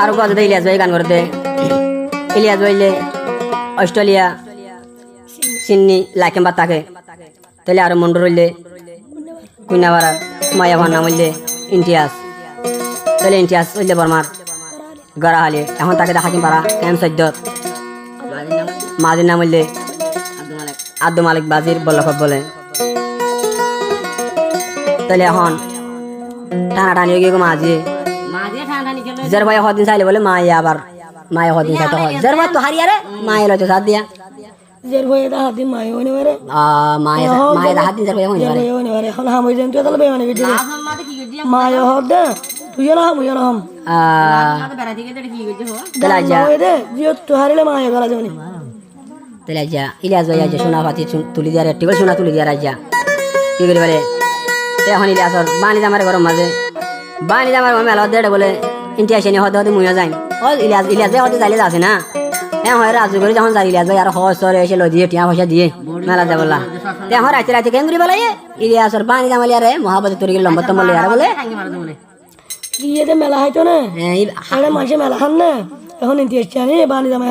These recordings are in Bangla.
আর কথা ইলিয়াস ভাই গান করতে ইলিয়াস ভাইলে অস্ট্রেলিয়া সিডনি লাইকেম্বার থাকে তাহলে আরো মন্ডল হইলে কুইনাবাড়ার মায়া ভার নাম হইলে ইন্টিয়াস তাহলে ইন্টিয়াস হইলে বর্মার গড়াহালি এখন তাকে দেখা কিম পারা এম সৈদ্যত মাঝির নাম হইলে আব্দুল মালিক বাজির বল্লভ বলে তাহলে এখন টানাটানি হয়ে গিয়ে মাঝি যার ভাই হদিন চাইলে বলে মায়ে আবার মায়ে হদিন চাইতে হয় যার ভাই তো হারিয়া রে মায়ে লইতে সাথ দিয়া যার ভাই দা হাত দিন মায়ে হইনে পারে মায়ে দা হাত দিন যার ভাই হইনে পারে এখন হাম হই যান তো তাহলে বেমানে গেছি মায়ে হদ দে তুই না হাম না হাম তাহলে আজ দে জিও তো হারিলে মায়ে গলা যাবনি তাহলে আজ ইলিয়াস ভাই আজ সোনা পাতি তুলি দিয়া টিকল সোনা তুলি দিয়া রাজা কি করে বলে এখন ইলিয়াসর বানি জামার গরম মাঝে বানি জামার মেলা দেড় বলে ইন্টিয়া সেনি হতে হতে মুইয়া যাই ও ইলিয়াস ভাই হতে যাইলে আছে না হ্যাঁ হয় রাজু করে যখন যাই ইলিয়াস ভাই আর হসরে এসে লই দিয়ে টিয়া পয়সা দিয়ে মেলা যাব বললা এখন রাতে রাতে কেন করে বলাই ইলিয়াসর বানি জামালি আরে মহাবত তোর গেল লম্বা তম্বলে আর বলে কি এতে মেলা হয়তো না আরে মাসে মেলা খান না এখন ইন্টিয়া জানি বানি জামা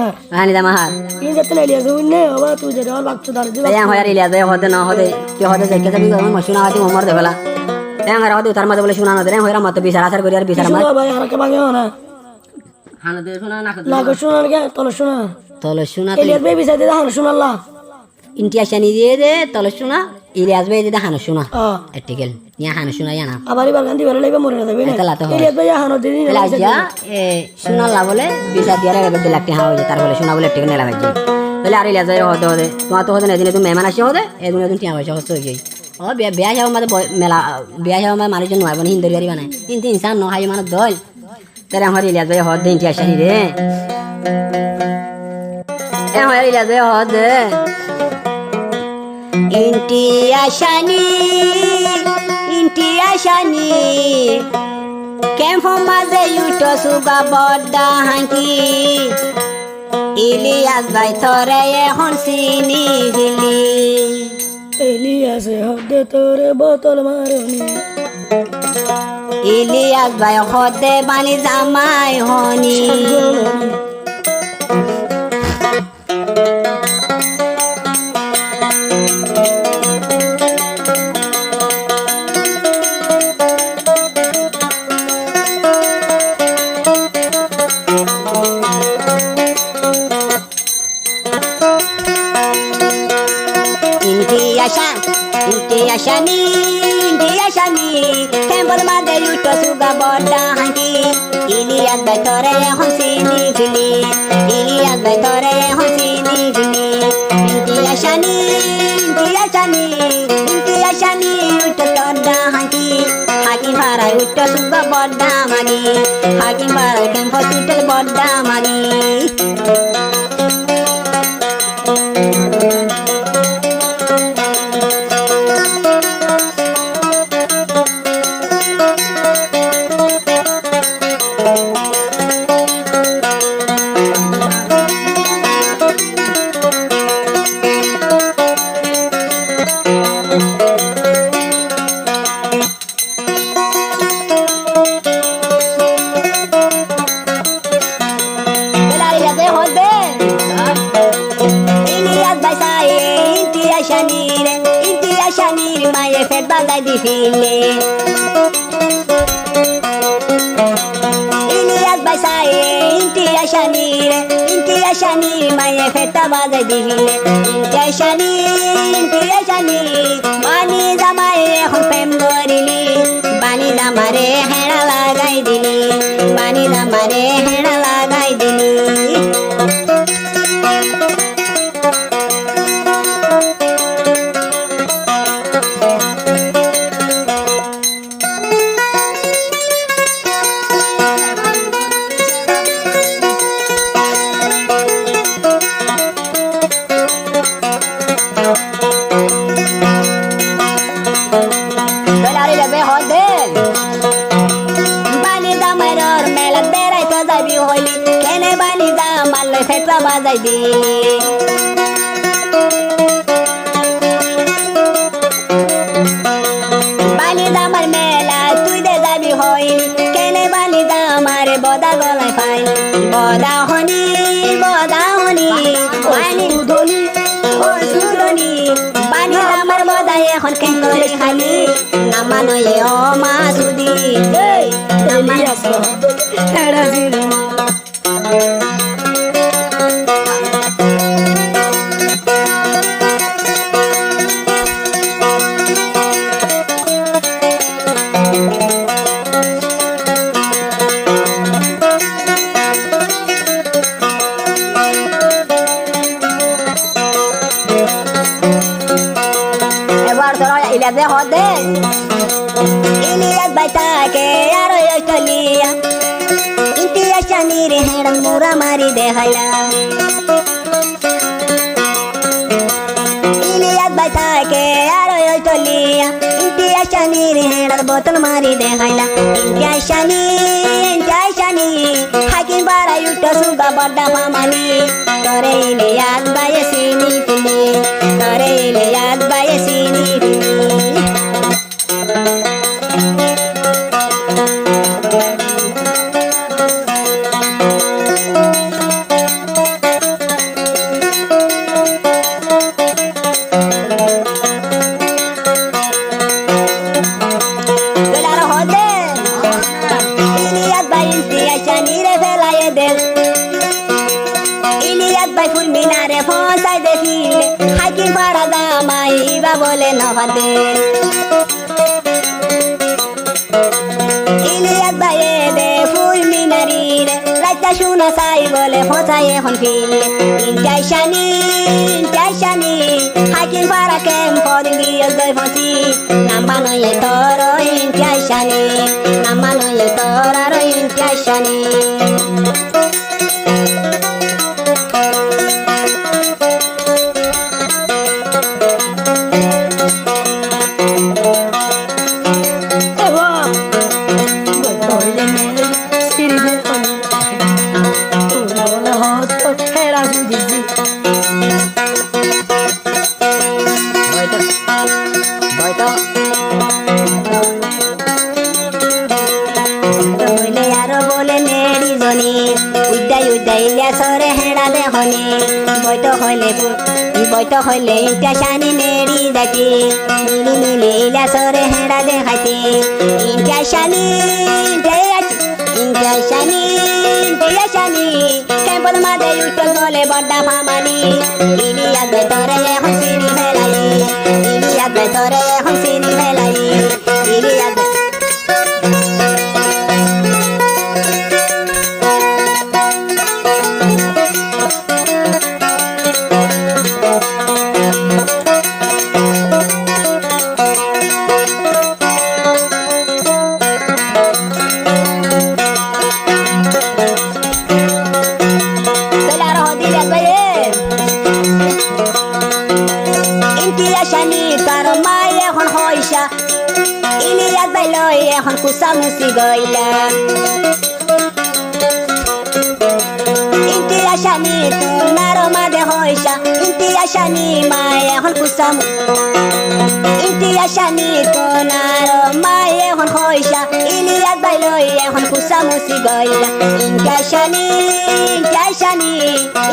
হার ইন যেতে ইলিয়াস হইনে বাবা তুই যেটা লাগতো দাঁড় দিবা হ্যাঁ হয় ইলিয়াস ভাই হতে না হতে কি হতে যাইকে যাবি মশুনা হাতি মোমর দেবলা হ্যাঁ আর হতে তার মধ্যে বলে শোনা না দেন হয় মত বিচার আচার করি আর বিচার মার ভাই হারকে ভাঙে না হানা দে শোনা না না গো শোনা কে তলে শোনা ইলিয়াস ভাই বিচার দে হানা শোনা আল্লাহ ইন্টিয়া শানি দিয়ে দে তলে শোনা ইলিয়াস ভাই দে হানা শোনা এটিকেল নিয়া হানা শোনা জানা আবারই বাগান দি বলে লাইবে মরে না যাবে না ইলিয়াস ভাই হানা দিন লাজা এ শোনা লা বলে বিচার দিয়া রে 2 লাখ টাকা হয়ে তার বলে শোনা বলে টিকে নেলা ভাই তাহলে আর ইলিয়াস ভাই হতে হতে তোমার তো হতে না দিনে তুমি মেহমান আসি হতে এদিন এদিন টিয়া পয়সা হচ্ছে হয়ে যায় ও বিয়া যাওয়া মানে মেলা বিয়া যাওয়া মানে মানুষজন নয় মানে হিন্দু গাড়ি বানায় কিন্তু ইনসান নয় মানে দল তাহলে আমার ইলিয়াস ভাই হদ দিন টিয়া শানি রে এ হয় ইলিয়াস ভাই হদ ইন্টিয়া শানি কেমফো মাঝে ইউটো সুগা বড্ডা হাঁকি ইলিয়াস ভাই তোরে এখন চিনি দিলি ইলিয়াস হদে তোরে বোতল মারনি ইলিয়াস ভাই হদে বানি জামাই হনি Intiya shani Kembol made yuto suga boda hanki Ilyas bhai tore honsini fili Ilyas bhai tore honsini fili Intiya shani yuto toda hanki Hakim bara yuto suga boda mani Hakim bara kempo tutel boda mani Maye fet balai di file Ilyas bhai saye Intiya shani maye fet balai di file Intiya shani Bani jamaye এখন প্রেম করিলি বানি জামারে হেড়া লাগাই দিলি বানি জামারে হেড়া লাগাই দিলি ফেটলা বাজাই দিলি বালি দামার মেলা তুই দে যাবি হইলি কেনে বালি দামারে বদা গলায় পাই বদা হনি পানি ধনী ও সুদনি বানি আমার বদায় এখন কেন করে খালি নামানো ও মা সুদি ইলিয়াস হেড়া সিনি এবার তোরা ইলিয়াসে হদে ইলিয়াস বাইতাকে আর অস্ট্রেলিয়া ইন্টিয়া শানির হেড় মোরা মারি দেখাইলা ইলিয়াস বাইতাকে আর অস্ট্রেলিয়া ইন্টিয়া শানির হেড় বোতল মারি দেখাইলা ইন্টিয়া শানি হাকিম বারা ইউটো সুগা বড্ডা ফামানি তোরে ইলিয়াস বায়ে সিনি ফিনি তোরে ইলিয়াস বায়ে সিনি ফিনি Belar hode Iliad bay intiya shanire felaye del Iliad bay fulminare fonsai de file Hakim parada mai iba bole no hode Iliad bay de fulminarire Raita shuna sai bole fonsai hon file Intiya shani Hakim para kem podingi yoy fonsi Namano ye toro intiya shani Namano ye toraro intiya shani এবা হইলে মেলে সিরি দে পানি বলে হত হেড়া সুদিছি হইলে আরো বলে নেড়ি জনি উদ্যাই ইলিয়া সরে হেড়া দে হনি বইতো হইলে ইন্টা শানি নেড়ি দেখি মিলি ইলিয়া সরে হেড়া দে খাইতি ইন্টা শানি কেবল মাদে উঠো গলে বড্ডা ফামানি ইলিয়া বেতরে এখন সিনি মেলাই ইলিয়া বেতরে এখন সিনি মেলাই Ilya Belar hodi lihat baye Intiya shani karo maye hon hoisha Iliad bailoi এখন কুসা মুসি গইলা ইন্টিয়া শানি তোমারো মাদে হইসা ইন্টিয়া শানি মায়ে এখন কুসা ইন্টিয়া শানি তোমারো মায়ে এখন হইসা ইলিয়াদ বাইলই এখন কুসা মুসি গইলা ইন্টিয়া শানি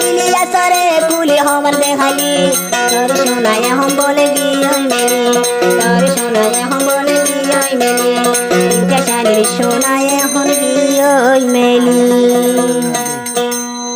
ইলিয়াসরে কুলি হমান দেখালি তোর শোনায় এখন বলে গিয়ে মেলি তোর শোনায় এখন বলে গিয়ে মেলি ইন্টিয়া শানি শোনায় এখন গিয়ে মেলি